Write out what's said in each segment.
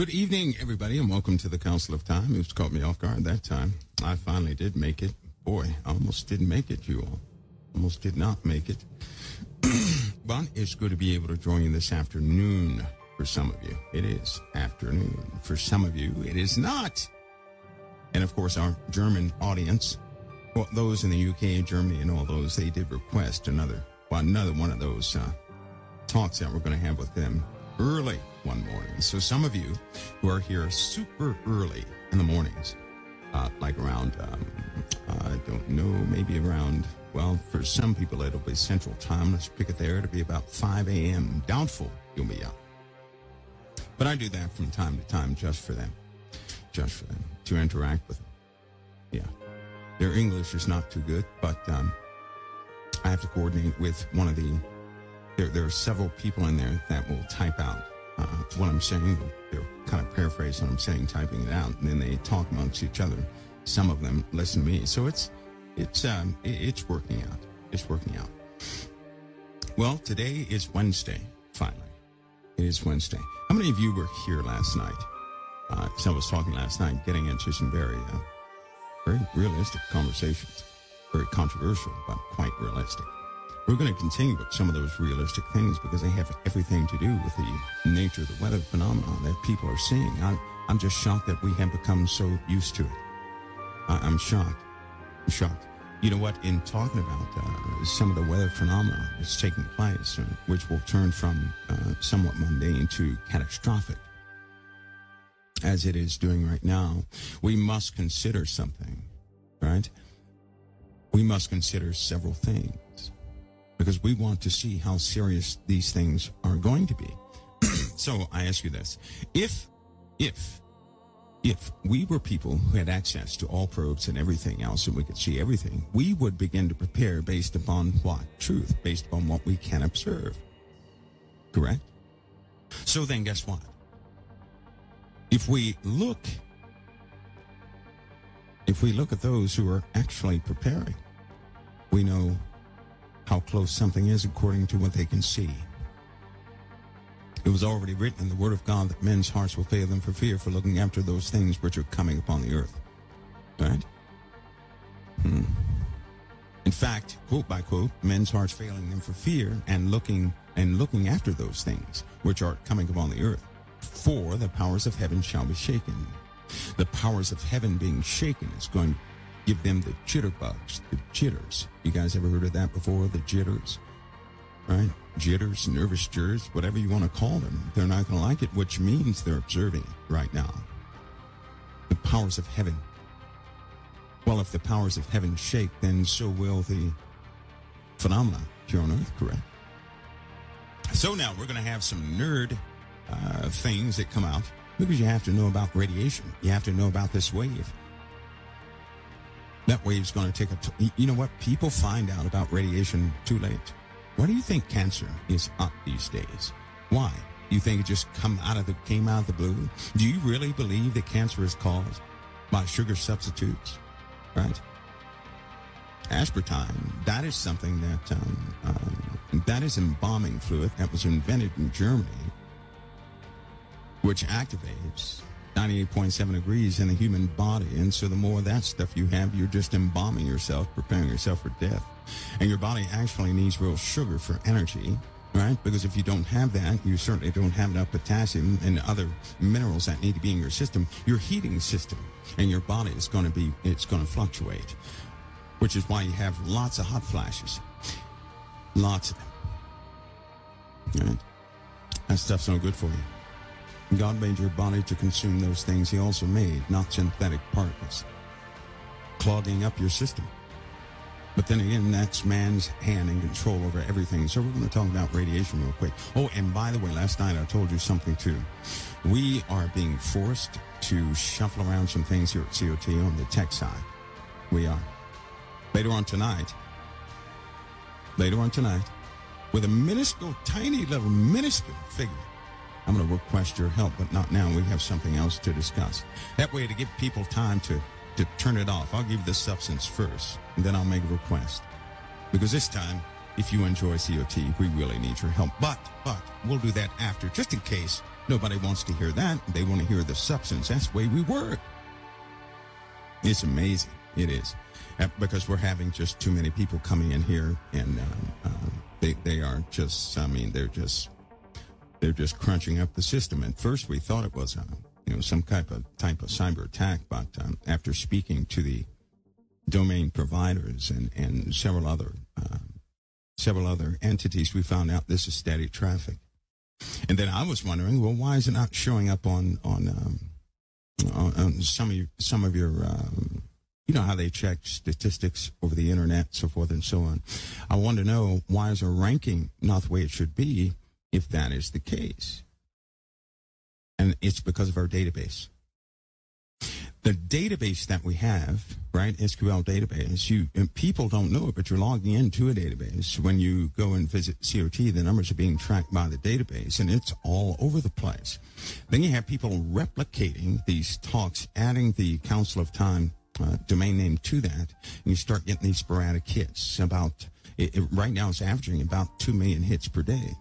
Good evening, everybody, and welcome to the Council of Time. It's caught me off guard that time. I finally did make it. Boy, I almost didn't make it, you all. Almost did not make it. But it's good to be able to join you this afternoon for some of you. It is afternoon. For some of you, it is not. And, of course, our German audience, well, those in the UK, Germany, and all those, they did request another one of those talks that we're going to have with them early one morning. So some of you who are here super early in the mornings, like around, I don't know, maybe around, well, for some people it'll be Central Time. Let's pick it there. It'll be about 5 a.m. Doubtful you'll be up. But I do that from time to time just for them, to interact with them. Yeah. Their English is not too good, but I have to coordinate with one of the, there are several people in there that will type out what I'm saying. They'll kind of paraphrase what I'm saying, typing it out, and then they talk amongst each other. Some of them listen to me. So it's working out. It's working out. Well, today is Wednesday, finally. It is Wednesday. How many of you were here last night? So I was talking last night, getting into some very realistic conversations. Very controversial, but quite realistic. We're going to continue with some of those realistic things because they have everything to do with the nature of the weather phenomenon that people are seeing. I'm just shocked that we have become so used to it. I'm shocked. I'm shocked. You know what? In talking about some of the weather phenomena that's taking place, which will turn from somewhat mundane to catastrophic, as it is doing right now, we must consider something, right? We must consider several things because we want to see how serious these things are going to be. So I ask you this. If we were people who had access to all probes and everything else and we could see everything, we would begin to prepare based upon what? Truth, based upon what we can observe. Correct? So then guess what? If we look at those who are actually preparing, we know how close something is according to what they can see. It was already written in the Word of God that men's hearts will fail them for fear for looking after those things which are coming upon the earth. Right? In fact, quote by quote, men's hearts failing them for fear and looking after those things which are coming upon the earth. For the powers of heaven shall be shaken. The powers of heaven being shaken is going to give them the jitterbugs, the jitters. You guys ever heard of that before? The jitters, right? Jitters, nervous jitters, whatever you want to call them. They're not going to like it, which means they're observing it right now. The powers of heaven. Well, if the powers of heaven shake, then so will the phenomena here on earth, correct? So now we're going to have some nerd things that come out because you have to know about radiation. You have to know about this wave. That wave's going to take you know what? People find out about radiation too late. Why do you think cancer is up these days? Why? You think it just came out of the blue? Do you really believe that cancer is caused by sugar substitutes? Right? Aspartame, that is something that is embalming fluid that was invented in Germany, which activates 98.7 degrees in the human body. And so the more of that stuff you have, you're just embalming yourself, preparing yourself for death. And your body actually needs real sugar for energy, right? Because if you don't have that, you certainly don't have enough potassium and other minerals that need to be in your system. Your heating system and your body is going to fluctuate, which is why you have lots of hot flashes. Lots of them. Right? That stuff's no good for you. God made your body to consume those things He also made, not synthetic particles, clogging up your system. But then again, that's man's hand and control over everything. So we're going to talk about radiation real quick. Oh, and by the way, last night I told you something too. We are being forced to shuffle around some things here at COT on the tech side. We are. Later on tonight, with a minuscule, tiny little minuscule figure, I'm going to request your help, but not now. We have something else to discuss. That way, to give people time to turn it off, I'll give you the substance first, and then I'll make a request. Because this time, if you enjoy COT, we really need your help. But we'll do that after, just in case Nobody wants to hear that. They want to hear the substance. That's the way we work. It's amazing. It is. Because we're having just too many people coming in here, and they are just, I mean, they're just crunching up the system. At first, we thought it was, some type of cyber attack, but after speaking to the domain providers and several other entities, we found out this is static traffic. And then I was wondering, well, why is it not showing up on some of your you know how they check statistics over the internet, so forth and so on. I want to know, why is our ranking not the way it should be if that is the case? And it's because of our database. The database that we have, right, SQL database, people don't know it, but you're logging into a database. When you go and visit COT, the numbers are being tracked by the database, and it's all over the place. Then you have people replicating these talks, adding the Council of Time domain name to that, and you start getting these sporadic hits. Right now it's averaging about 2 million hits per day.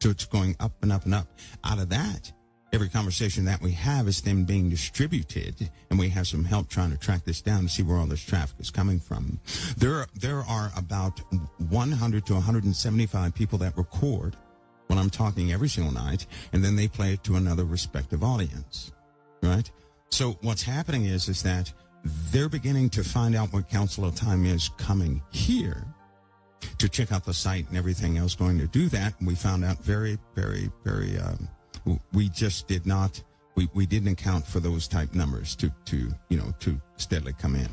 So it's going up and up and up. Out of that, every conversation that we have is then being distributed, and we have some help trying to track this down to see where all this traffic is coming from. There are about 100 to 175 people that record when I'm talking every single night, and then they play it to another respective audience, right? So what's happening is that they're beginning to find out what Council of Time is coming here to check out the site and everything else going to do that. And we found out very, very, very, we just did not, we didn't account for those type numbers to steadily come in.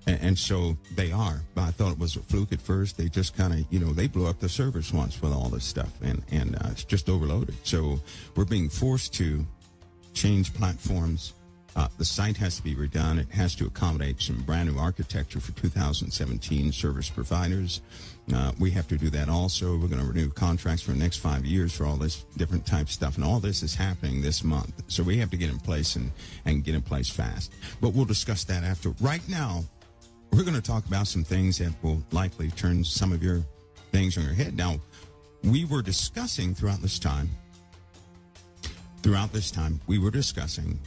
And so they are. But I thought it was a fluke at first. They just kind of, they blew up the servers once with all this stuff, and it's just overloaded. So we're being forced to change platforms. The site has to be redone. It has to accommodate some brand new architecture for 2017 service providers. We have to do that also. We're going to renew contracts for the next 5 years for all this different type stuff. And all this is happening this month. So we have to get in place and get in place fast. But we'll discuss that after. Right now, we're going to talk about some things that will likely turn some of your things on your head. Now, we were discussing throughout this time, we were discussing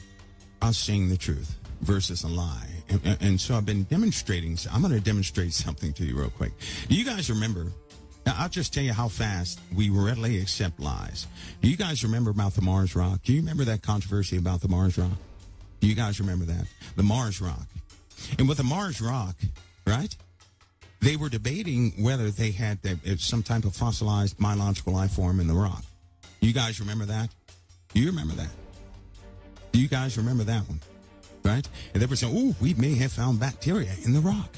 us seeing the truth versus a lie. And so I've been demonstrating. I'm going to demonstrate something to you real quick. Do you guys remember? I'll just tell you how fast we readily accept lies. Do you guys remember about the Mars rock? Do you remember that controversy about the Mars rock? Do you guys remember that? The Mars rock. And with the Mars rock, right, they were debating whether they had some type of fossilized biological life form in the rock. You guys remember that? Do you remember that? Do you guys remember that one? Right? And they were saying, we may have found bacteria in the rock,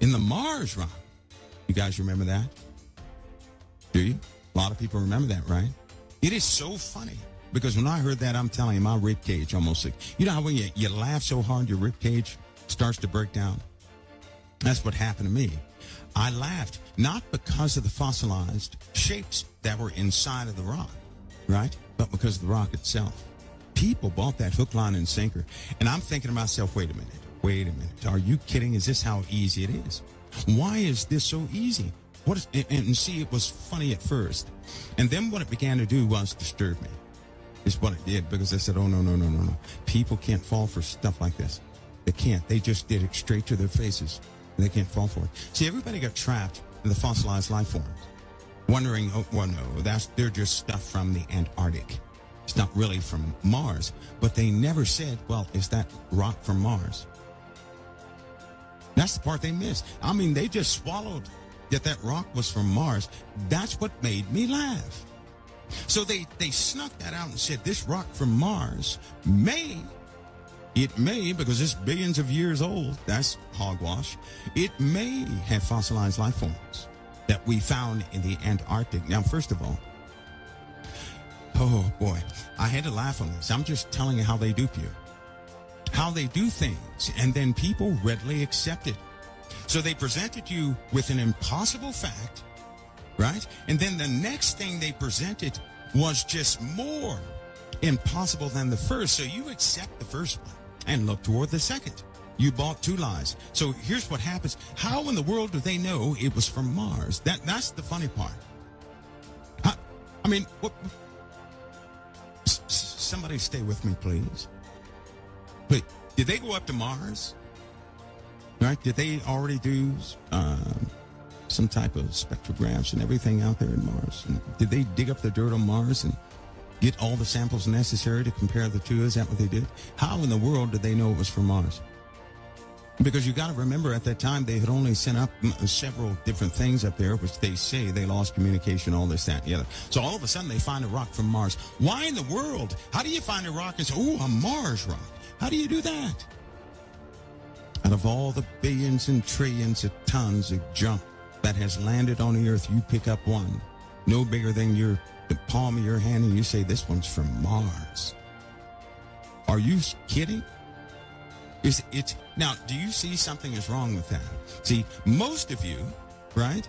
in the Mars rock. You guys remember that? Do you? A lot of people remember that, right? It is so funny, because when I heard that, I'm telling you, my rib cage almost, you know how when you laugh so hard, your rib cage starts to break down? That's what happened to me. I laughed, not because of the fossilized shapes that were inside of the rock, right? But because of the rock itself. People bought that hook, line, and sinker. And I'm thinking to myself, wait a minute. Are you kidding? Is this how easy it is? Why is this so easy? And see, it was funny at first. And then what it began to do was disturb me. Is what it did, because I said, no. People can't fall for stuff like this. They can't. They just did it straight to their faces. And they can't fall for it. See, everybody got trapped in the fossilized life forms, wondering, they're just stuff from the Antarctic. It's not really from Mars. But they never said, is that rock from Mars? That's the part they missed. I mean, they just swallowed that rock was from Mars. That's what made me laugh. So they snuck that out and said, this rock from Mars may, because it's billions of years old, that's hogwash, it may have fossilized life forms that we found in the Antarctic. Now, first of all, oh boy, I had to laugh on this. I'm just telling you how they dupe you, how they do things, and then people readily accept it. So they presented you with an impossible fact, right? And then the next thing they presented was just more impossible than the first. So you accept the first one and look toward the second. You bought two lies. So here's what happens. How in the world do they know it was from Mars? That's the funny part. I mean, somebody stay with me, please? Wait, did they go up to Mars? Right? Did they already do some type of spectrographs and everything out there in Mars? And did they dig up the dirt on Mars and get all the samples necessary to compare the two? Is that what they did? How in the world did they know it was from Mars? Because you got to remember, at that time, they had only sent up several different things up there, which they say they lost communication, all this, that, and the other. So all of a sudden, they find a rock from Mars. Why in the world? How do you find a rock and say, oh, a Mars rock? How do you do that? Out of all the billions and trillions of tons of junk that has landed on the earth, you pick up one, no bigger than the palm of your hand, and you say, this one's from Mars. Are you kidding? Now, do you see something is wrong with that? See, most of you, right,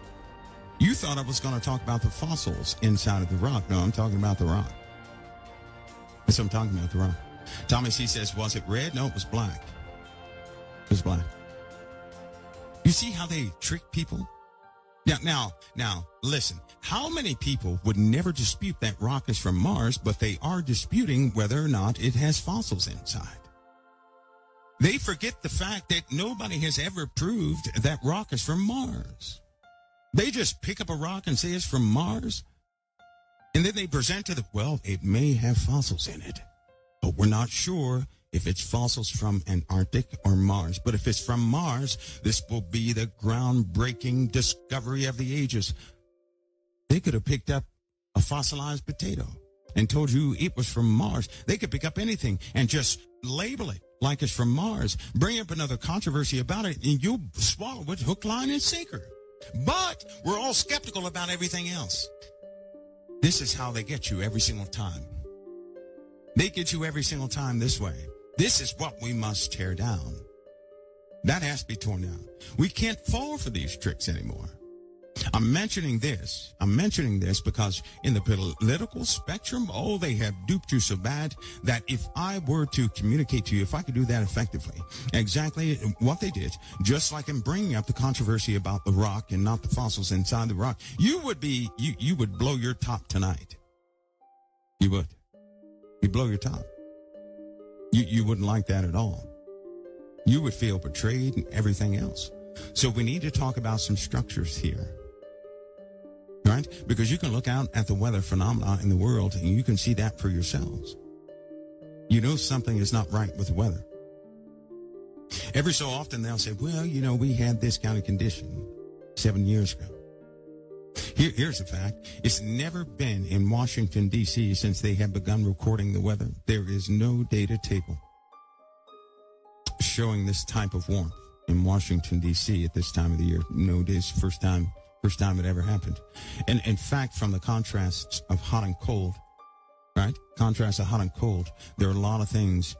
you thought I was going to talk about the fossils inside of the rock. No, I'm talking about the rock. That's what I'm talking about, the rock. Tommy C. says, was it red? No, it was black. It was black. You see how they trick people? Now, listen. How many people would never dispute that rock is from Mars, but they are disputing whether or not it has fossils inside? They forget the fact that nobody has ever proved that rock is from Mars. They just pick up a rock and say it's from Mars. And then they present to well, it may have fossils in it, but we're not sure if it's fossils from Antarctic or Mars. But if it's from Mars, this will be the groundbreaking discovery of the ages. They could have picked up a fossilized potato and told you it was from Mars. They could pick up anything and just label it like it's from Mars. Bring up another controversy about it, and you'll swallow it hook, line, and sinker. But we're all skeptical about everything else. This is how they get you every single time. They get you every single time this way. This is what we must tear down. That has to be torn down. We can't fall for these tricks anymore. I'm mentioning this because in the political spectrum, they have duped you so bad that if I were to communicate to you, if I could do that effectively, exactly what they did, just like in bringing up the controversy about the rock and not the fossils inside the rock, you would blow your top tonight. You would. You'd blow your top. You wouldn't like that at all. You would feel betrayed and everything else. So we need to talk about some structures here. Right? Because you can look out at the weather phenomena in the world and you can see that for yourselves. You know something is not right with the weather. Every so often they'll say, well, we had this kind of condition 7 years ago. Here's the fact. It's never been in Washington, D.C. since they have begun recording the weather. There is no data table showing this type of warmth in Washington, D.C. at this time of the year. No, this first time it ever happened. And in fact, from the contrasts of hot and cold, right? Contrast of hot and cold, there are a lot of things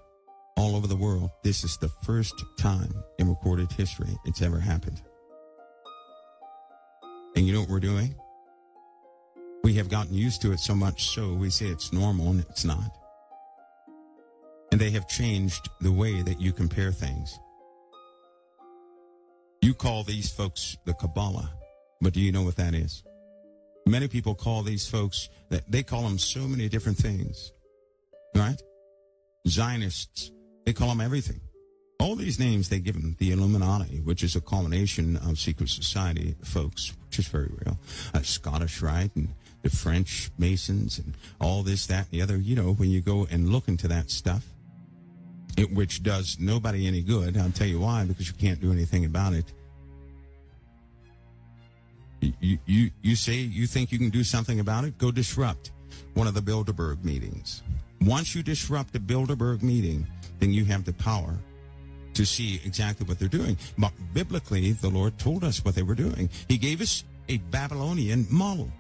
all over the world. This is the first time in recorded history it's ever happened. And you know what we're doing? We have gotten used to it so much so we say it's normal, and it's not. And they have changed the way that you compare things. You call these folks the Kabbalah, but do you know what that is? Many people call these folks, they call them so many different things, right? Zionists, they call them everything. All these names they give them, the Illuminati, which is a culmination of secret society folks, which is very real. Scottish Rite and the French Masons and all this, that, and the other. When you go and look into that stuff, which does nobody any good. I'll tell you why, because you can't do anything about it. You say you think you can do something about it? Go disrupt one of the Bilderberg meetings. Once you disrupt a Bilderberg meeting, then you have the power to see exactly what they're doing. But biblically, the Lord told us what they were doing. He gave us a Babylonian model.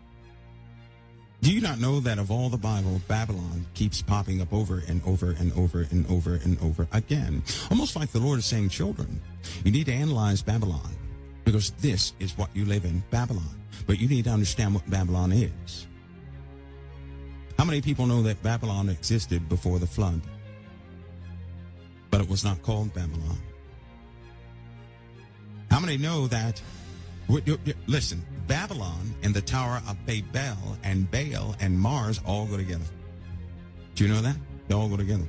Do you not know that of all the Bible, Babylon keeps popping up over and over and over and over and over again? Almost like the Lord is saying, children, you need to analyze Babylon, because this is what you live in, Babylon. But you need to understand what Babylon is. How many people know that Babylon existed before the flood? But it was not called Babylon. How many know that? Listen, Babylon and the Tower of Babel and Baal and Mars all go together. Do you know that? They all go together.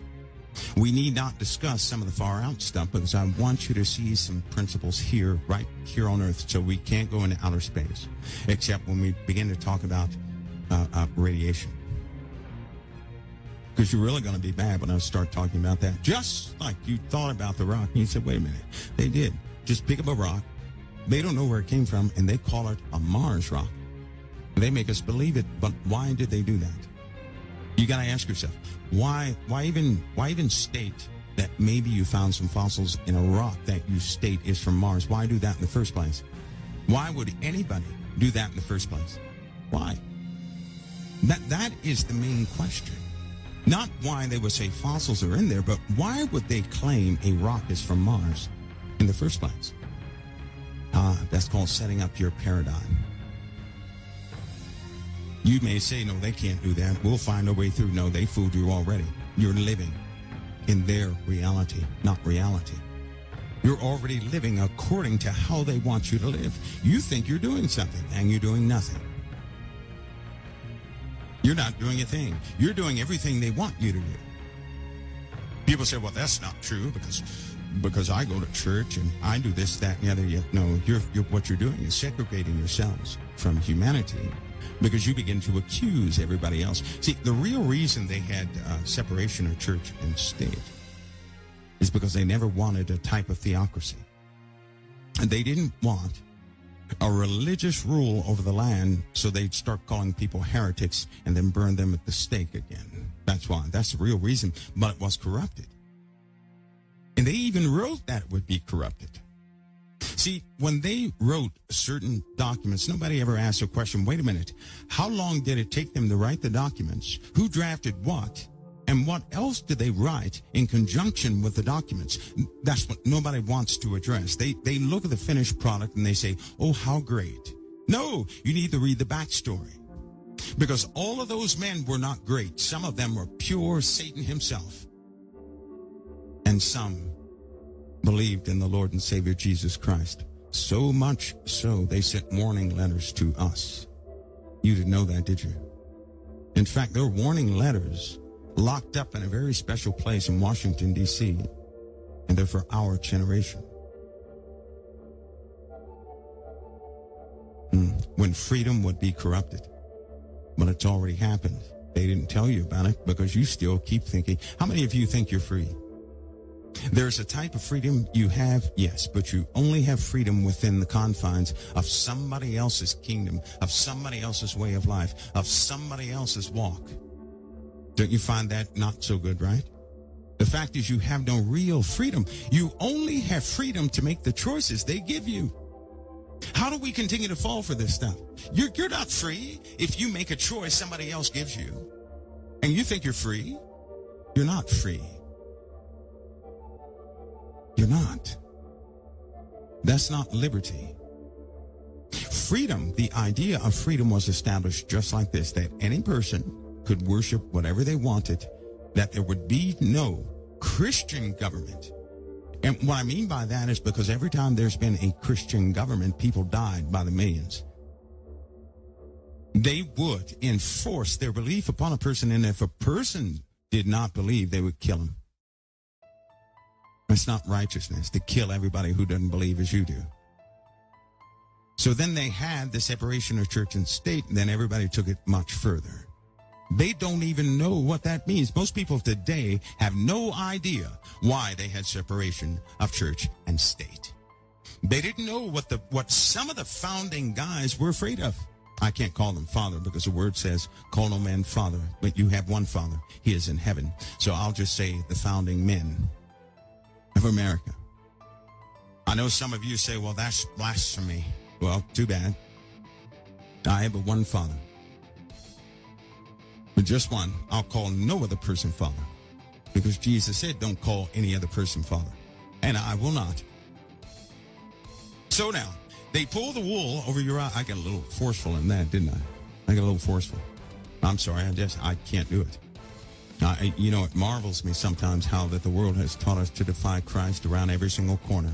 We need not discuss some of the far out stuff because I want you to see some principles here, right here on earth. So we can't go into outer space, except when we begin to talk about radiation. Because you're really going to be bad when I start talking about that. Just like you thought about the rock. And you said, wait a minute. They did. Just pick up a rock. They don't know where it came from, and they call it a Mars rock. They make us believe it, but why did they do that? You got to ask yourself, why even state that maybe you found some fossils in a rock that you state is from Mars? Why do that in the first place? Why would anybody do that in the first place? Why? That is the main question. Not why they would say fossils are in there, but why would they claim a rock is from Mars in the first place? That's called setting up your paradigm. You may say, no, they can't do that. We'll find a way through. No, they fooled you already. You're living in their reality, not reality. You're already living according to how they want you to live. You think you're doing something, and you're doing nothing. You're not doing a thing. You're doing everything they want you to do. People say, well, that's not true because I go to church and I do this, that, and the other. No, what you're doing is segregating yourselves from humanity because you begin to accuse everybody else. See, the real reason they had separation of church and state is because they never wanted a type of theocracy. And they didn't want a religious rule over the land, so they'd start calling people heretics and then burn them at the stake again. That's why. That's the real reason. But it was corrupted. And they even wrote that it would be corrupted. See, when they wrote certain documents, nobody ever asked a question, wait a minute, how long did it take them to write the documents? Who drafted what? And what else did they write in conjunction with the documents? That's what nobody wants to address. They look at the finished product and they say, oh, how great. No, you need to read the backstory. Because all of those men were not great. Some of them were pure Satan himself. And some believed in the Lord and Savior Jesus Christ. So much so, they sent warning letters to us. You didn't know that, did you? In fact, there were warning letters locked up in a very special place in Washington, D.C., and they're for our generation. When freedom would be corrupted. But it's already happened. They didn't tell you about it because you still keep thinking. How many of you think you're free? There's a type of freedom you have, yes, but you only have freedom within the confines of somebody else's kingdom, of somebody else's way of life, of somebody else's walk. Don't you find that not so good, right? The fact is you have no real freedom. You only have freedom to make the choices they give you. How do we continue to fall for this stuff? You're not free if you make a choice somebody else gives you. And you think you're free? You're not free. You're not. That's not liberty. Freedom, the idea of freedom was established just like this, that any person could worship whatever they wanted, that there would be no Christian government. And what I mean by that is because every time there's been a Christian government, people died by the millions. They would enforce their belief upon a person, and if a person did not believe, they would kill him. It's not righteousness to kill everybody who doesn't believe as you do. So then they had the separation of church and state, and then everybody took it much further. They don't even know what that means. Most people today have no idea why they had separation of church and state. They didn't know what some of the founding guys were afraid of. I can't call them father because the word says, call no man father, but you have one father. He is in heaven. So I'll just say the founding men of America. I know some of you say, well, that's blasphemy. Well, too bad. I have but one father. But just one. I'll call no other person father. Because Jesus said, don't call any other person father. And I will not. So now, they pull the wool over your eye. I got a little forceful in that, didn't I? I got a little forceful. I'm sorry, I can't do it. It marvels me sometimes how that the world has taught us to defy Christ around every single corner.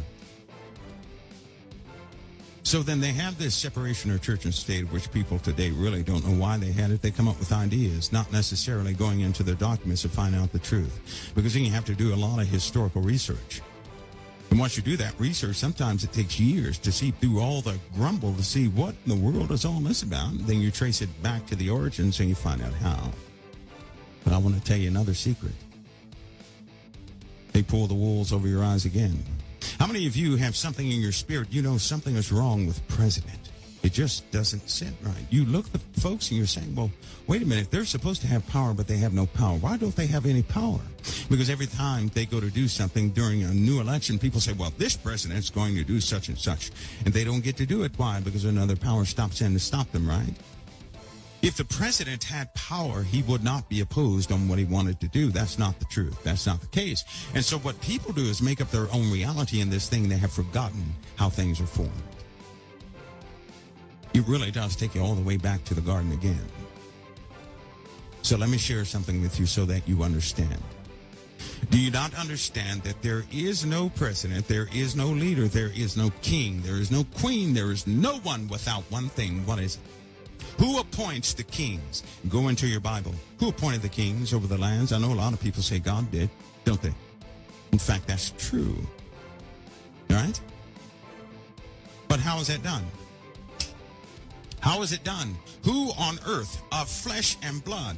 So then they have this separation of church and state, which people today really don't know why they had it. They come up with ideas, not necessarily going into their documents to find out the truth, because then you have to do a lot of historical research. And once you do that research, sometimes it takes years to see through all the grumble to see what in the world is all this about. Then you trace it back to the origins and you find out how. But I want to tell you another secret. They pull the wolves over your eyes again. How many of you have something in your spirit, you know something is wrong with president? It just doesn't sit right. You look at the folks and you're saying, well, wait a minute, they're supposed to have power, but they have no power. Why don't they have any power? Because every time they go to do something during a new election, people say, well, this president's going to do such and such. And they don't get to do it. Why? Because another power stops in to stop them, right? If the president had power, he would not be opposed on what he wanted to do. That's not the truth. That's not the case. And so what people do is make up their own reality in this thing. They have forgotten how things are formed. It really does take you all the way back to the garden again. So let me share something with you so that you understand. Do you not understand that there is no president, there is no leader, there is no king, there is no queen, there is no one without one thing? What is it? Who appoints the kings? Go into your Bible. Who appointed the kings over the lands? I know a lot of people say God did, don't they? In fact, that's true. All right? But how is that done? How is it done? Who on earth of flesh and blood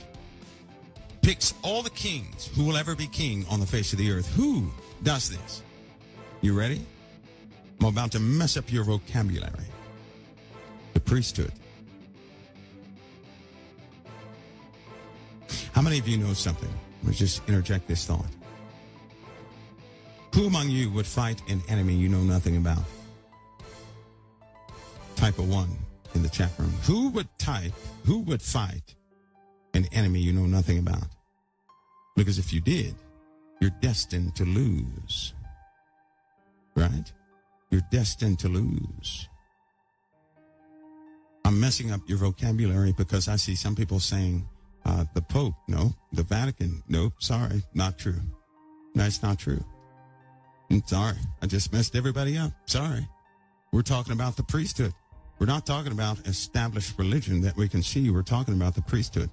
picks all the kings who will ever be king on the face of the earth? Who does this? You ready? I'm about to mess up your vocabulary. The priesthood. How many of you know something? Let's just interject this thought. Who among you would fight an enemy you know nothing about? Type a 1 in the chat room. Who would fight an enemy you know nothing about? Because if you did, you're destined to lose. Right? You're destined to lose. I'm messing up your vocabulary because I see some people saying, the Pope, no. The Vatican, nope, sorry, not true. That's not true. I'm sorry, I just messed everybody up. Sorry. We're talking about the priesthood. We're not talking about established religion that we can see. We're talking about the priesthood.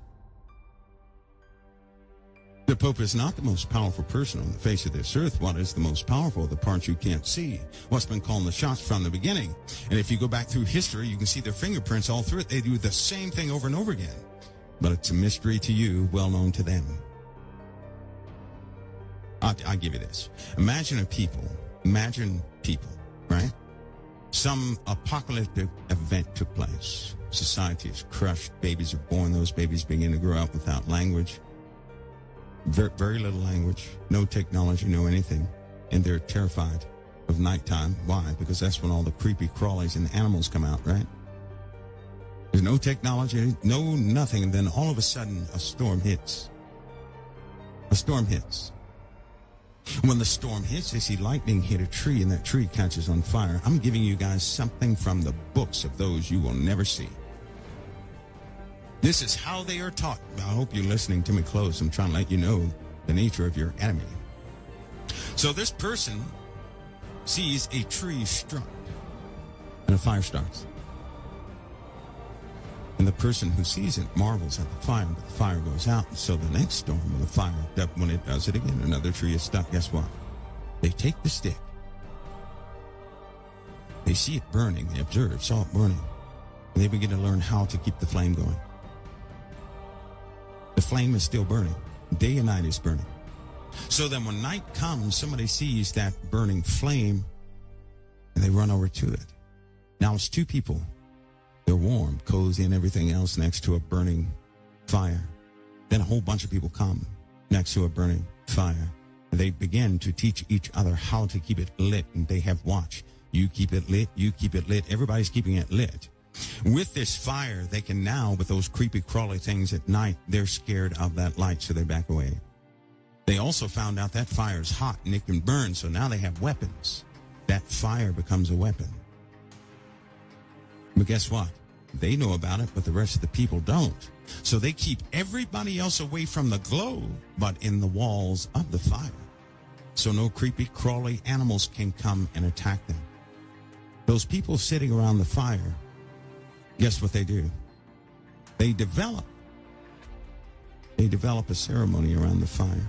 The Pope is not the most powerful person on the face of this earth. What is the most powerful? The parts you can't see. What's been calling the shots from the beginning. And if you go back through history, you can see their fingerprints all through it. They do the same thing over and over again. But it's a mystery to you, well known to them. I'll give you this. Imagine people, right? Some apocalyptic event took place. Society is crushed. Babies are born. Those babies begin to grow up without language. Very, very little language. No technology, no anything. And they're terrified of nighttime. Why? Because that's when all the creepy crawlies and animals come out, right? There's no technology, no nothing, and then all of a sudden a storm hits. A storm hits. When the storm hits, they see lightning hit a tree, and that tree catches on fire. I'm giving you guys something from the books of those you will never see. This is how they are taught. I hope you're listening to me close. I'm trying to let you know the nature of your enemy. So this person sees a tree struck, and a fire starts. And the person who sees it marvels at the fire, but the fire goes out. And so the next storm of the fire, when it does it again, another tree is stuck. Guess what? They take the stick. They see it burning. They observe, saw it burning. And they begin to learn how to keep the flame going. The flame is still burning. Day and night is burning. So then when night comes, somebody sees that burning flame, and they run over to it. Now it's two people. They're warm, cozy, and everything else next to a burning fire. Then a whole bunch of people come next to a burning fire. And they begin to teach each other how to keep it lit. And they have watch. You keep it lit. You keep it lit. Everybody's keeping it lit. With this fire, they can now, with those creepy, crawly things at night, they're scared of that light, so they back away. They also found out that fire is hot and it can burn, so now they have weapons. That fire becomes a weapon. But guess what? They know about it, but the rest of the people don't. So they keep everybody else away from the glow, but in the walls of the fire. So no creepy, crawly animals can come and attack them. Those people sitting around the fire, guess what they do? They develop a ceremony around the fire.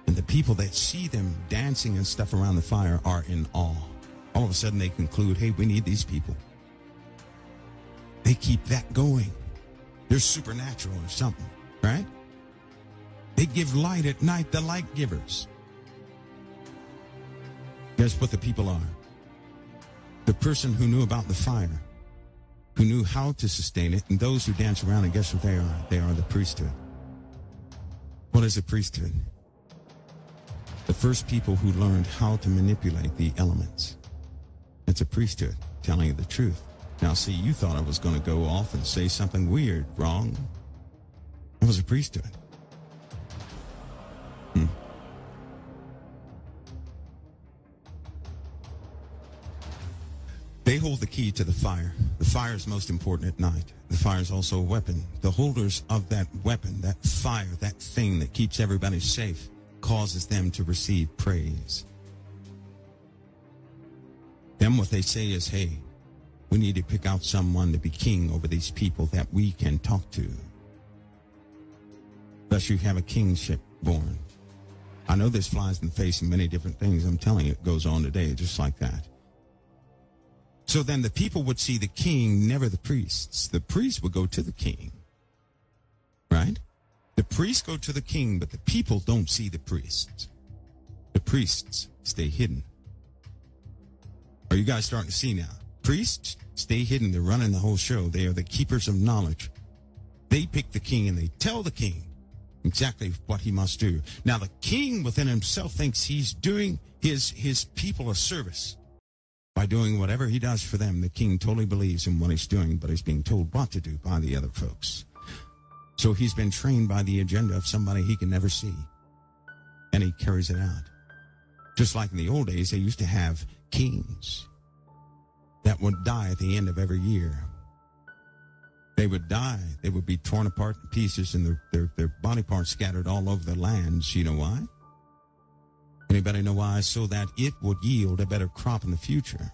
And the people that see them dancing and stuff around the fire are in awe. All of a sudden they conclude, hey, we need these people. They keep that going. They're supernatural or something, right? They give light at night, the light givers. Guess what the people are? The person who knew about the fire, who knew how to sustain it, and those who dance around, and guess what they are? They are the priesthood. What is a priesthood? The first people who learned how to manipulate the elements. It's a priesthood, telling you the truth. Now, see, you thought I was going to go off and say something weird. Wrong. It was a priesthood. They hold the key to the fire. The fire is most important at night. The fire is also a weapon. The holders of that weapon, that fire, that thing that keeps everybody safe, causes them to receive praise. Then what they say is, hey, we need to pick out someone to be king over these people that we can talk to. Thus you have a kingship born. I know this flies in the face of many different things. I'm telling you, it goes on today just like that. So then the people would see the king, never the priests. The priests would go to the king, right? The priests go to the king, but the people don't see the priests. The priests stay hidden. Are you guys starting to see now? Priests stay hidden. They're running the whole show. They are the keepers of knowledge. They pick the king and they tell the king exactly what he must do. Now the king within himself thinks he's doing his people a service. By doing whatever he does for them, the king totally believes in what he's doing, but he's being told what to do by the other folks. So he's been trained by the agenda of somebody he can never see, and he carries it out. Just like in the old days, they used to have kings that would die at the end of every year. They would die. They would be torn apart in pieces and their body parts scattered all over the lands. You know why? Anybody know why? So that it would yield a better crop in the future.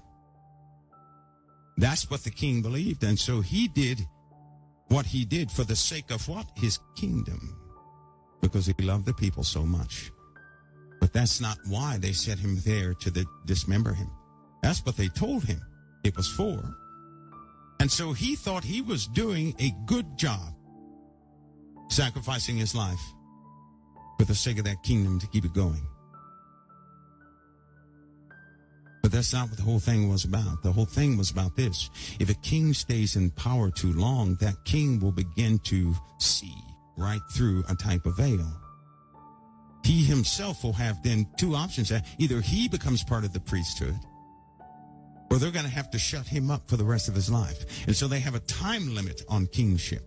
That's what the king believed. And so he did what he did for the sake of what? His kingdom. Because he loved the people so much. But that's not why they set him there to dismember him. That's what they told him it was for. And so he thought he was doing a good job, sacrificing his life for the sake of that kingdom to keep it going. But that's not what the whole thing was about. The whole thing was about this. If a king stays in power too long, that king will begin to see right through a type of veil. He himself will have then two options. Either he becomes part of the priesthood, or they're going to have to shut him up for the rest of his life. And so they have a time limit on kingship.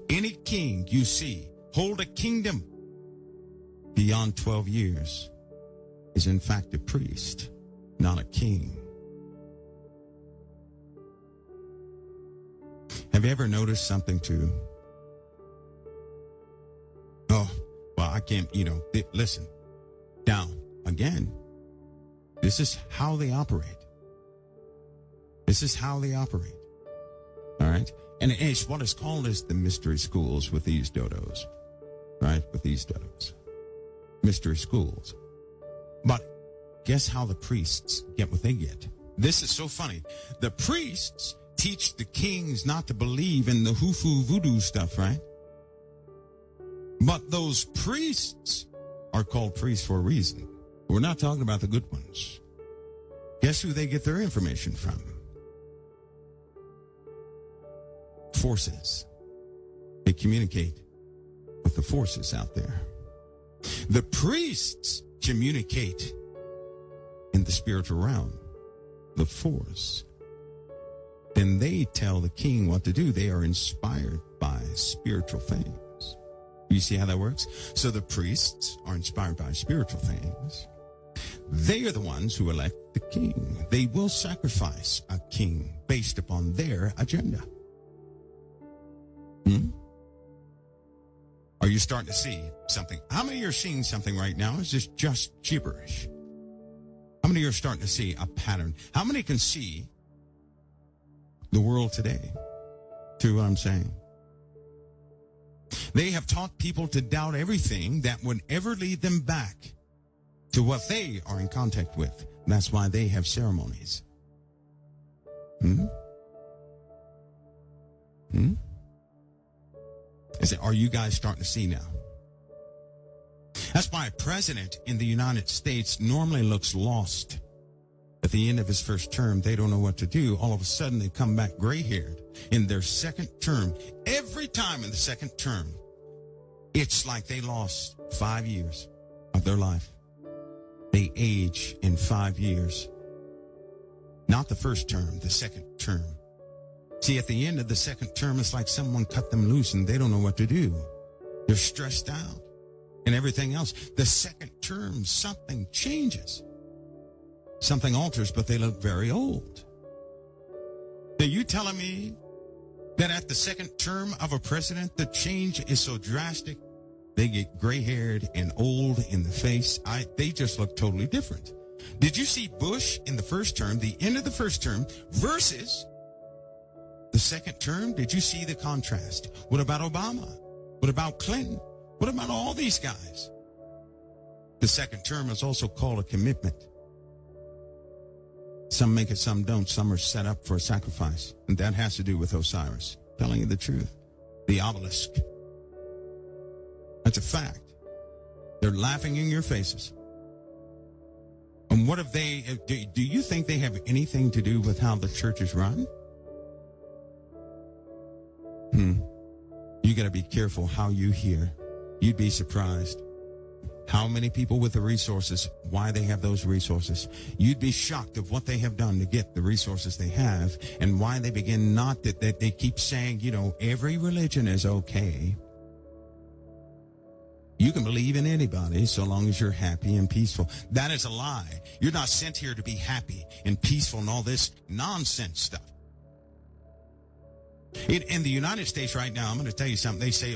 Any king you see hold a kingdom beyond 12 years is in fact a priest, not a king. Have you ever noticed something too? Oh, well, I can't, listen. Now, again, this is how they operate. This is how they operate. All right? And it's what is called as the mystery schools with these dodos. Right? With these dodos. Mystery schools. But guess how the priests get what they get? This is so funny. The priests teach the kings not to believe in the hufu voodoo stuff, right? But those priests are called priests for a reason. We're not talking about the good ones. Guess who they get their information from? Forces. They communicate with the forces out there. The priests communicate in the spiritual realm, the force. Then they tell the king what to do. They are inspired by spiritual things. You see how that works? So the priests are inspired by spiritual things. They are the ones who elect the king. They will sacrifice a king based upon their agenda. Are you starting to see something? How many are seeing something right now? Is this just gibberish? How many are starting to see a pattern? How many can see the world today? To what I'm saying. They have taught people to doubt everything that would ever lead them back to what they are in contact with. That's why they have ceremonies. I say, are you guys starting to see now? That's why a president in the United States normally looks lost. At the end of his first term, they don't know what to do. All of a sudden, they come back gray-haired in their second term. Every time in the second term, it's like they lost 5 years of their life. They age in 5 years. Not the first term, the second term. See, at the end of the second term, it's like someone cut them loose and they don't know what to do. They're stressed out and everything else. The second term, something changes. Something alters, but they look very old. Are you telling me that at the second term of a president, the change is so drastic, they get gray-haired and old in the face? They just look totally different. Did you see Bush in the first term, the end of the first term, versus the second term? Did you see the contrast? What about Obama? What about Clinton? What about all these guys? The second term is also called a commitment. Some make it, some don't. Some are set up for a sacrifice. And that has to do with Osiris. Telling you the truth. The obelisk. That's a fact. They're laughing in your faces. And what if do you think they have anything to do with how the church is run? You got to be careful how you hear. You'd be surprised how many people with the resources, why they have those resources. You'd be shocked of what they have done to get the resources they have, and why they begin not that they keep saying, every religion is okay. You can believe in anybody so long as you're happy and peaceful. That is a lie. You're not sent here to be happy and peaceful and all this nonsense stuff. In the United States right now, I'm going to tell you something. They say,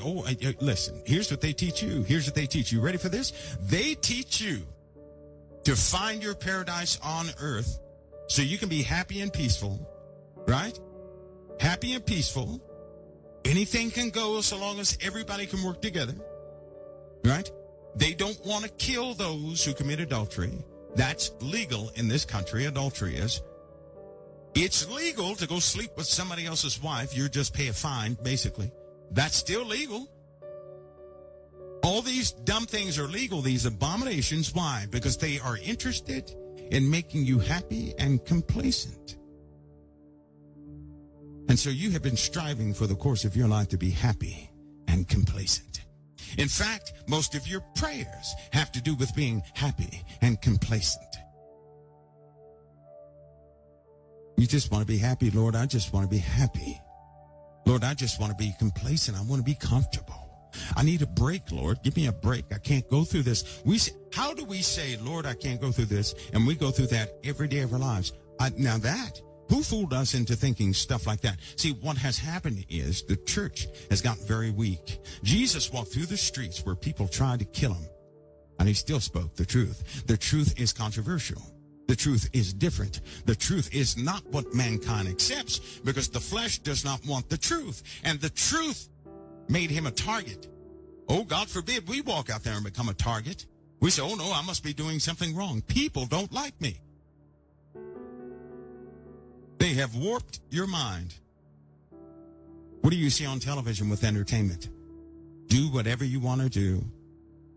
listen, here's what they teach you. Here's what they teach you. Ready for this? They teach you to find your paradise on earth so you can be happy and peaceful, right? Happy and peaceful. Anything can go so long as everybody can work together, right? They don't want to kill those who commit adultery. That's legal in this country. Adultery is. It's legal to go sleep with somebody else's wife. You just pay a fine, basically. That's still legal. All these dumb things are legal, these abominations. Why? Because they are interested in making you happy and complacent. And so you have been striving for the course of your life to be happy and complacent. In fact, most of your prayers have to do with being happy and complacent. You just want to be happy. Lord, I just want to be happy. Lord, I just want to be complacent. I want to be comfortable. I need a break, Lord. Give me a break. I can't go through this. How do we say, Lord, I can't go through this, and we go through that every day of our lives? Who fooled us into thinking stuff like that? See, what has happened is the church has gotten very weak. Jesus walked through the streets where people tried to kill him, and he still spoke the truth. The truth is controversial. The truth is different. The truth is not what mankind accepts, because the flesh does not want the truth. And the truth made him a target. Oh, God forbid we walk out there and become a target. We say, oh, no, I must be doing something wrong. People don't like me. They have warped your mind. What do you see on television with entertainment? Do whatever you want to do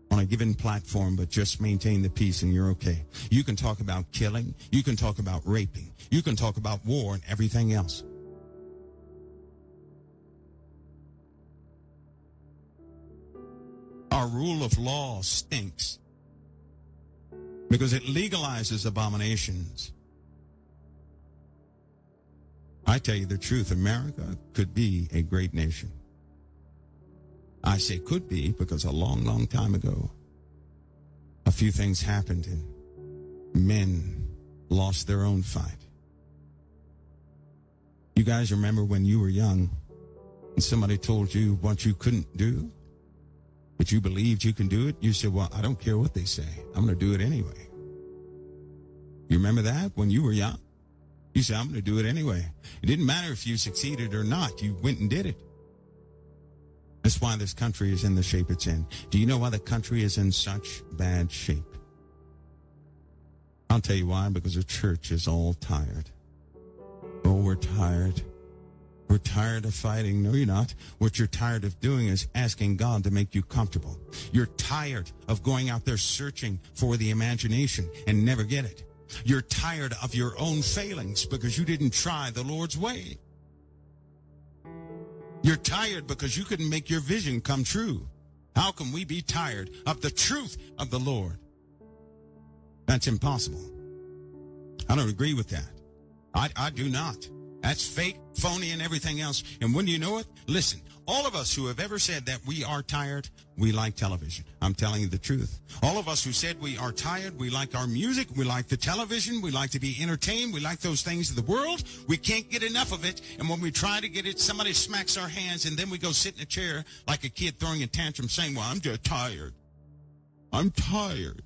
on a given platform, but just maintain the peace and you're okay. You can talk about killing. You can talk about raping. You can talk about war and everything else. Our rule of law stinks because it legalizes abominations. I tell you the truth, America could be a great nation. I say could be because a long, long time ago, a few things happened and men lost their own fight. You guys remember when you were young and somebody told you what you couldn't do, but you believed you can do it? You said, well, I don't care what they say. I'm going to do it anyway. You remember that when you were young? You said, I'm going to do it anyway. It didn't matter if you succeeded or not. You went and did it. That's why this country is in the shape it's in. Do you know why the country is in such bad shape? I'll tell you why, because the church is all tired. Oh, we're tired. We're tired of fighting. No, you're not. What you're tired of doing is asking God to make you comfortable. You're tired of going out there searching for the imagination and never get it. You're tired of your own failings because you didn't try the Lord's way. You're tired because you couldn't make your vision come true. How can we be tired of the truth of the Lord? That's impossible. I don't agree with that. I do not. That's fake, phony, and everything else. And when you know it, listen, all of us who have ever said that we are tired, we like television. I'm telling you the truth. All of us who said we are tired, we like our music, we like the television, we like to be entertained, we like those things of the world. We can't get enough of it. And when we try to get it, somebody smacks our hands, and then we go sit in a chair like a kid throwing a tantrum saying, well, I'm just tired. I'm tired.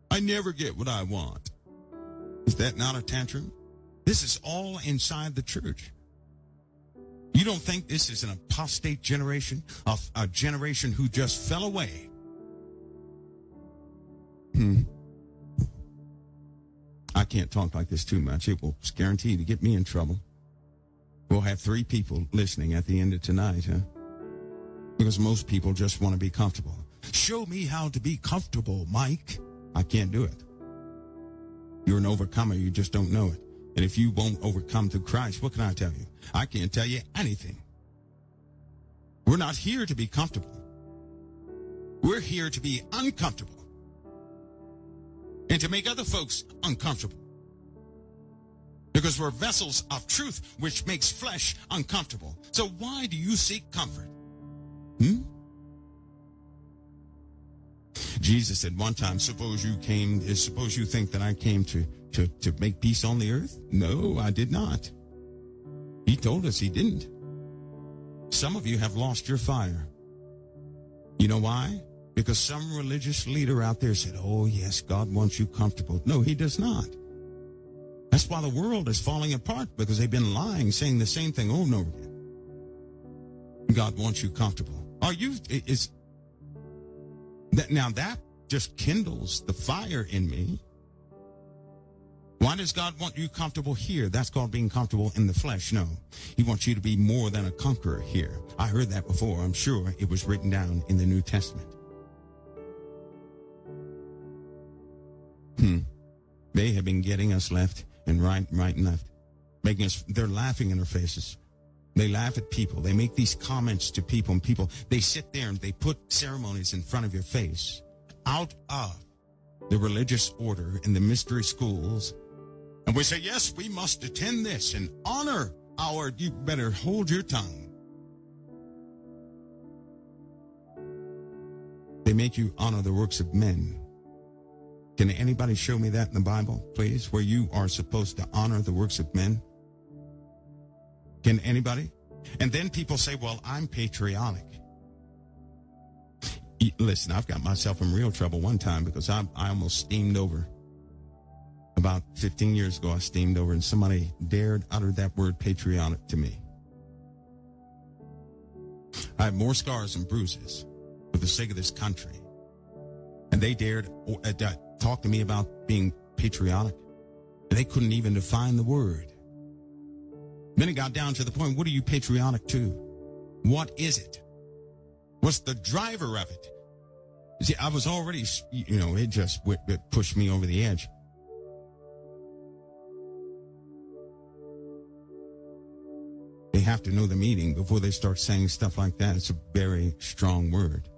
I never get what I want. Is that not a tantrum? This is all inside the church. You don't think this is an apostate generation, a generation who just fell away? I can't talk like this too much. It will guarantee to get me in trouble. We'll have 3 people listening at the end of tonight, huh? Because most people just want to be comfortable. Show me how to be comfortable, Mike. I can't do it. You're an overcomer. You just don't know it. And if you won't overcome through Christ, what can I tell you? I can't tell you anything. We're not here to be comfortable. We're here to be uncomfortable and to make other folks uncomfortable. Because we're vessels of truth, which makes flesh uncomfortable. So why do you seek comfort? Jesus said one time, suppose you think that I came to make peace on the earth? No, I did not. He told us he didn't. Some of you have lost your fire. You know why? Because some religious leader out there said, oh yes, God wants you comfortable. No, he does not. That's why the world is falling apart, because they've been lying, saying the same thing over and over again. God wants you comfortable. Now that just kindles the fire in me. Why does God want you comfortable here? That's called being comfortable in the flesh. No, he wants you to be more than a conqueror here. I heard that before. I'm sure it was written down in the New Testament. They have been getting us left and right and left. They're laughing in our faces. They laugh at people. They make these comments to people, and they sit there and they put ceremonies in front of your face out of the religious order in the mystery schools. And we say, yes, we must attend this and honor you better hold your tongue. They make you honor the works of men. Can anybody show me that in the Bible, please, where you are supposed to honor the works of men? Can anybody? And then people say, well, I'm patriotic. Listen, I've got myself in real trouble one time because I almost steamed over. About 15 years ago, I steamed over, and somebody dared utter that word patriotic to me. I have more scars and bruises for the sake of this country. And they dared talk to me about being patriotic. And they couldn't even define the word. Then it got down to the point, what are you patriotic to? What is it? What's the driver of it? You see, I was already, it just it pushed me over the edge. They have to know the meaning before they start saying stuff like that. It's a very strong word.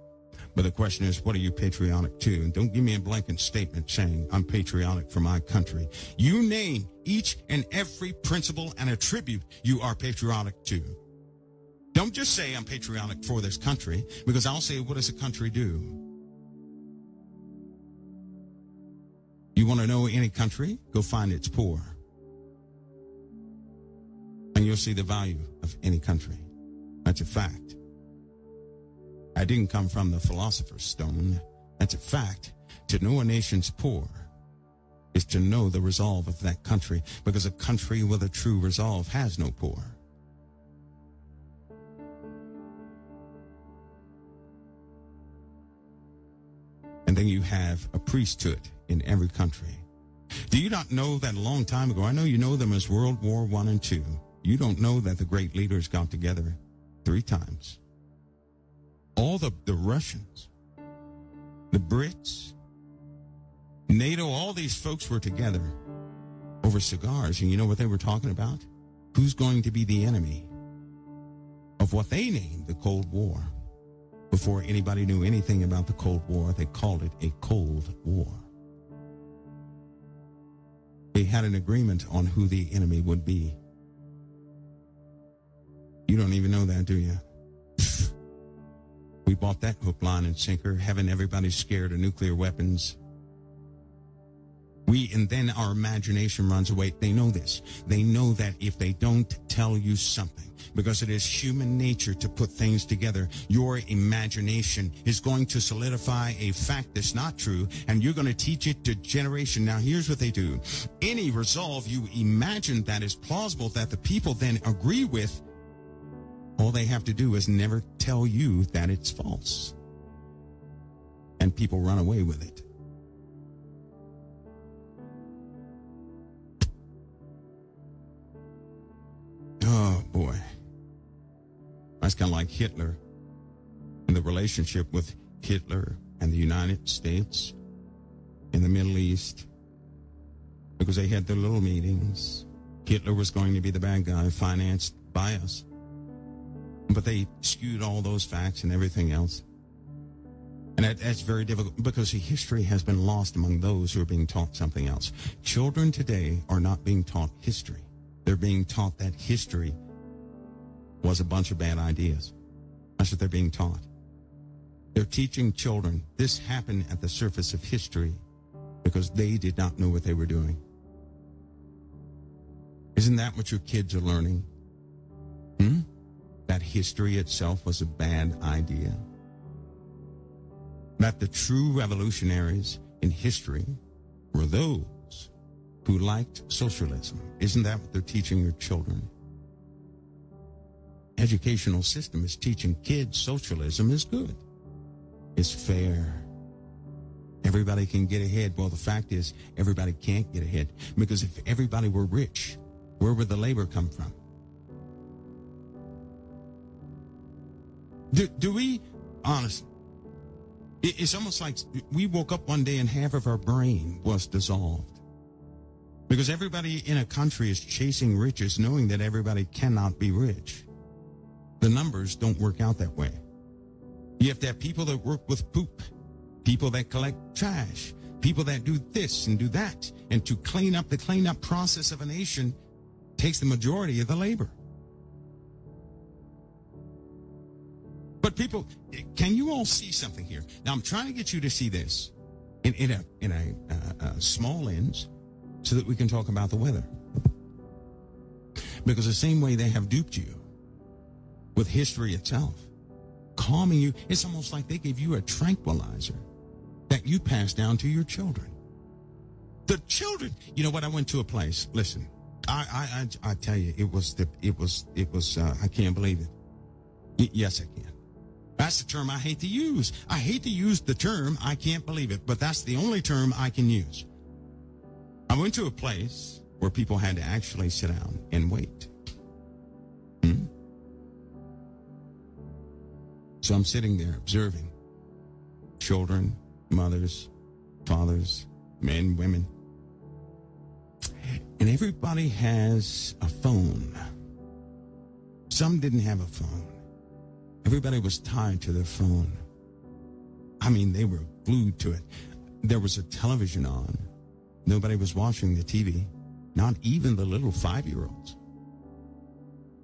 But the question is, what are you patriotic to? And don't give me a blanket statement saying I'm patriotic for my country. You name each and every principle and attribute you are patriotic to. Don't just say I'm patriotic for this country, because I'll say, what does a country do? You want to know any country? Go find its poor. And you'll see the value of any country. That's a fact. I didn't come from the philosopher's stone. That's a fact. To know a nation's poor is to know the resolve of that country, because a country with a true resolve has no poor. And then you have a priesthood in every country. Do you not know that a long time ago, I know you know them as World War I and II, you don't know that the great leaders got together 3 times. All the Russians, the Brits, NATO, all these folks were together over cigars. And you know what they were talking about? Who's going to be the enemy of what they named the Cold War? Before anybody knew anything about the Cold War, they called it a Cold War. They had an agreement on who the enemy would be. You don't even know that, do you? We bought that hook, line, and sinker, having everybody scared of nuclear weapons. And then our imagination runs away. They know this. They know that if they don't tell you something, because it is human nature to put things together, your imagination is going to solidify a fact that's not true, and you're going to teach it to generation. Now, here's what they do. Any resolve you imagine that is plausible, that the people then agree with, all they have to do is never tell you that it's false. And people run away with it. Oh, boy. That's kind of like Hitler and the relationship with Hitler and the United States in the Middle East, because they had their little meetings. Hitler was going to be the bad guy financed by us. But they skewed all those facts and everything else. And that's very difficult, because history has been lost among those who are being taught something else. Children today are not being taught history. They're being taught that history was a bunch of bad ideas. That's what they're being taught. They're teaching children this happened at the surface of history because they did not know what they were doing. Isn't that what your kids are learning? That history itself was a bad idea? That the true revolutionaries in history were those who liked socialism? Isn't that what they're teaching your children? Educational system is teaching kids socialism is good. It's fair. Everybody can get ahead. Well, the fact is, everybody can't get ahead, because if everybody were rich, where would the labor come from? Do we, honestly, it's almost like we woke up one day and half of our brain was dissolved. Because everybody in a country is chasing riches, knowing that everybody cannot be rich. The numbers don't work out that way. You have to have people that work with poop, people that collect trash, people that do this and do that. And to clean up, the cleanup process of a nation takes the majority of the labor. But people, can you all see something here? Now, I'm trying to get you to see this in a small lens so that we can talk about the weather. Because the same way they have duped you with history itself, calming you, it's almost like they gave you a tranquilizer that you pass down to your children. The children, you know what? I went to a place. Listen, I tell you, it was I can't believe it. Yes, I can. That's the term I hate to use. I hate to use the term, I can't believe it, but that's the only term I can use. I went to a place where people had to actually sit down and wait. So I'm sitting there observing children, mothers, fathers, men, women. And everybody has a phone. Some didn't have a phone. Everybody was tied to their phone. I mean, they were glued to it. There was a television on. Nobody was watching the TV, not even the little 5-year-olds.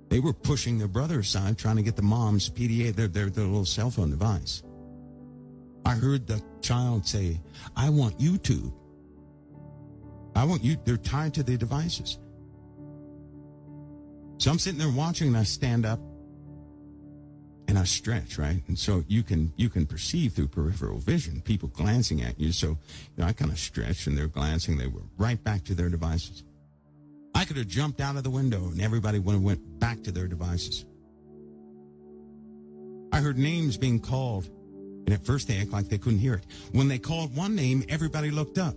They were pushing their brother aside, trying to get the mom's PDA, their little cell phone device. I heard the child say, I want YouTube. I want you. They're tied to their devices. So I'm sitting there watching, and I stand up. and I stretch, right? And so you can perceive through peripheral vision people glancing at you. So, I kind of stretched, and they're glancing. They were right back to their devices. I could have jumped out of the window, and everybody would have went back to their devices. I heard names being called, and at first they act like they couldn't hear it. When they called one name, everybody looked up.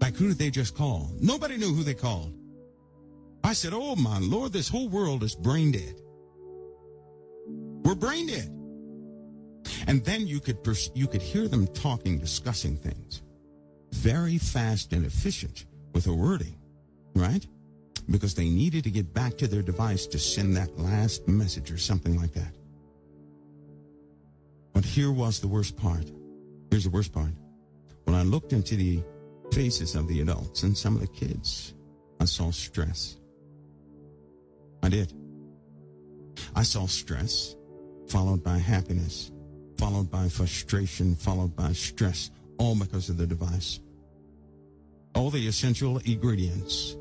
Like, who did they just call? Nobody knew who they called. I said, oh, my Lord, this whole world is brain dead. We're brain dead. And then you could hear them talking, discussing things. Very fast and efficient with a wording, right? Because they needed to get back to their device to send that last message or something like that. But here was the worst part. Here's the worst part. When I looked into the faces of the adults and some of the kids, I saw stress. I did. I saw stress, followed by happiness, followed by frustration, followed by stress, all because of the device. All the essential ingredients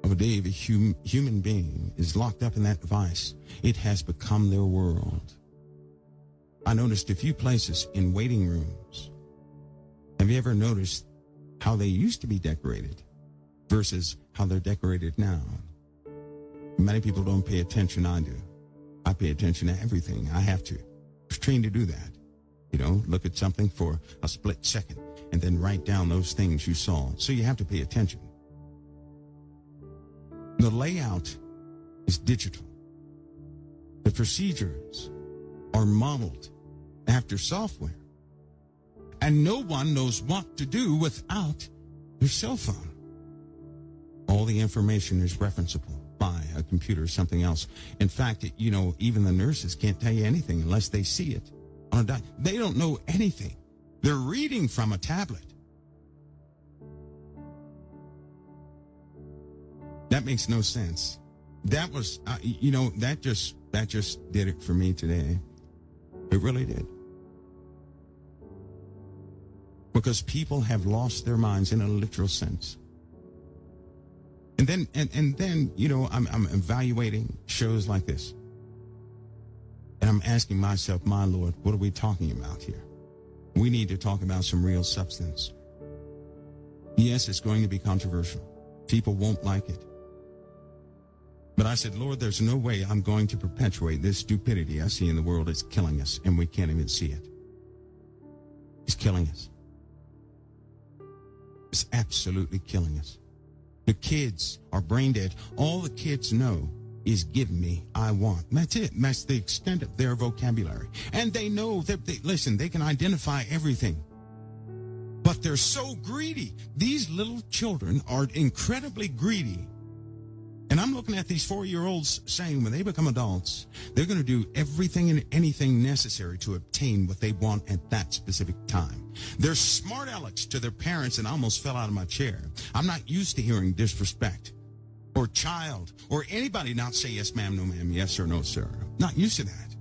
of a day of a human being is locked up in that device. It has become their world. I noticed a few places in waiting rooms. Have you ever noticed how they used to be decorated versus how they're decorated now? Many people don't pay attention. I do. I pay attention to everything. I have to. I was trained to do that. Look at something for a split second and then write down those things you saw. So you have to pay attention. The layout is digital. The procedures are modeled after software. And no one knows what to do without your cell phone. All the information is referenceable by a computer or something else. In fact, even the nurses can't tell you anything unless they see it on a doc. They don't know anything. They're reading from a tablet. That makes no sense. That was, that just did it for me today. It really did. Because people have lost their minds in a literal sense. And then, I'm evaluating shows like this. And I'm asking myself, my Lord, what are we talking about here? We need to talk about some real substance. Yes, it's going to be controversial. People won't like it. But I said, Lord, there's no way I'm going to perpetuate this stupidity I see in the world. It's killing us, and we can't even see it. It's killing us. It's absolutely killing us. The kids are brain dead. All the kids know is give me, I want. That's it. That's the extent of their vocabulary. And they know that, they can identify everything. But they're so greedy. These little children are incredibly greedy. And I'm looking at these 4-year-olds saying when they become adults, they're going to do everything and anything necessary to obtain what they want at that specific time. They're smart alecks to their parents, and I almost fell out of my chair. I'm not used to hearing disrespect or child or anybody not say yes, ma'am, no, ma'am, yes or no, sir. Not used to that.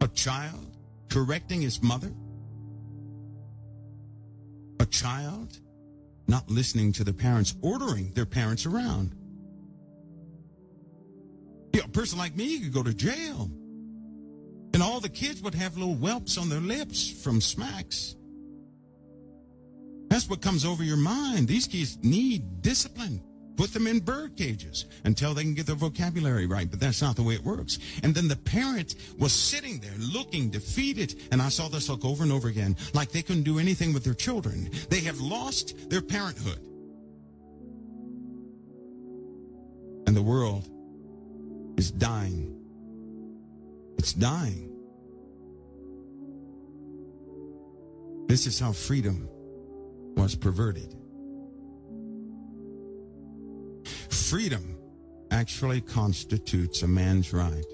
A child correcting his mother. A child not listening to their parents, ordering their parents around. A person like me could go to jail. And all the kids would have little whelps on their lips from smacks. That's what comes over your mind. These kids need discipline. Put them in bird cages until they can get their vocabulary right. But that's not the way it works. And then the parent was sitting there looking defeated. And I saw this look over and over again, like they couldn't do anything with their children. They have lost their parenthood. And the world is dying. It's dying. This is how freedom was perverted. Freedom actually constitutes a man's right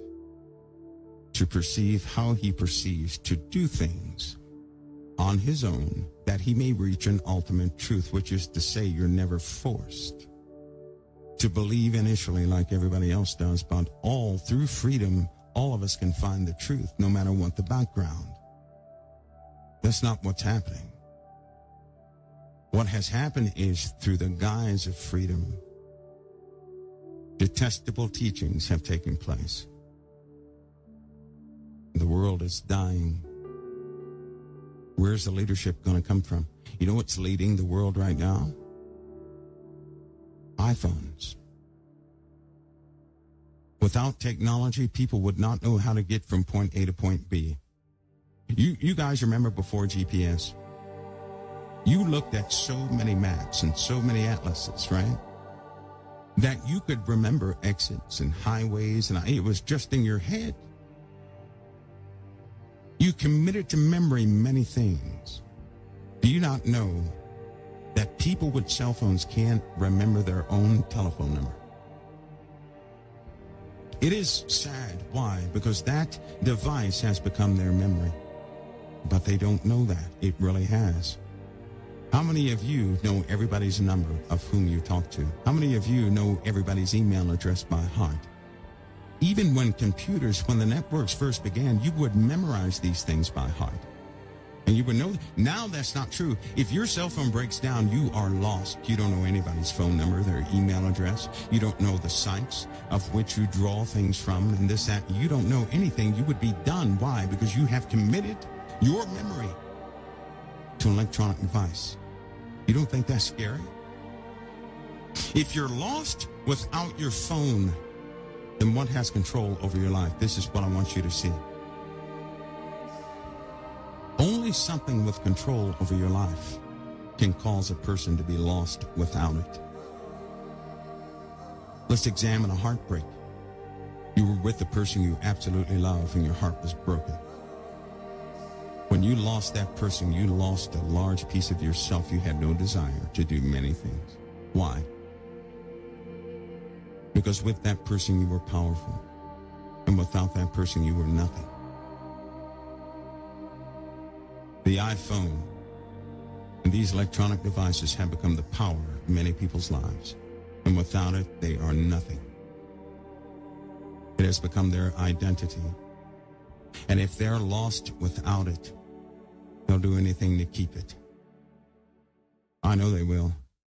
to perceive how he perceives, to do things on his own, that he may reach an ultimate truth, which is to say you're never forced to believe initially like everybody else does, but all through freedom, all of us can find the truth, no matter what the background. That's not what's happening. What has happened is, through the guise of freedom, detestable teachings have taken place. The world is dying. Where's the leadership going to come from? You know what's leading the world right now? iPhones. Without technology, people would not know how to get from point A to point B. You guys remember before GPS? You looked at so many maps and so many atlases, right? That you could remember exits and highways, and it was just in your head. You committed to memory many things. Do you not know that people with cell phones can't remember their own telephone number? It is sad. Why? Because that device has become their memory. But they don't know that. It really has. How many of you know everybody's number of whom you talk to? How many of you know everybody's email address by heart? Even when the networks first began, you would memorize these things by heart. And you would know. Now that's not true. If your cell phone breaks down, you are lost. You don't know anybody's phone number, their email address. You don't know the sites of which you draw things from and this, that. You don't know anything. You would be done. Why? Because you have committed your memory to an electronic device. You don't think that's scary? If you're lost without your phone, then what has control over your life? This is what I want you to see. Only something with control over your life can cause a person to be lost without it. Let's examine a heartbreak. You were with the person you absolutely love and your heart was broken. When you lost that person, you lost a large piece of yourself. You had no desire to do many things. Why? Because with that person, you were powerful. And without that person, you were nothing. The iPhone and these electronic devices have become the power of many people's lives. And without it, they are nothing. It has become their identity. And if they're lost without it, they'll do anything to keep it. I know they will.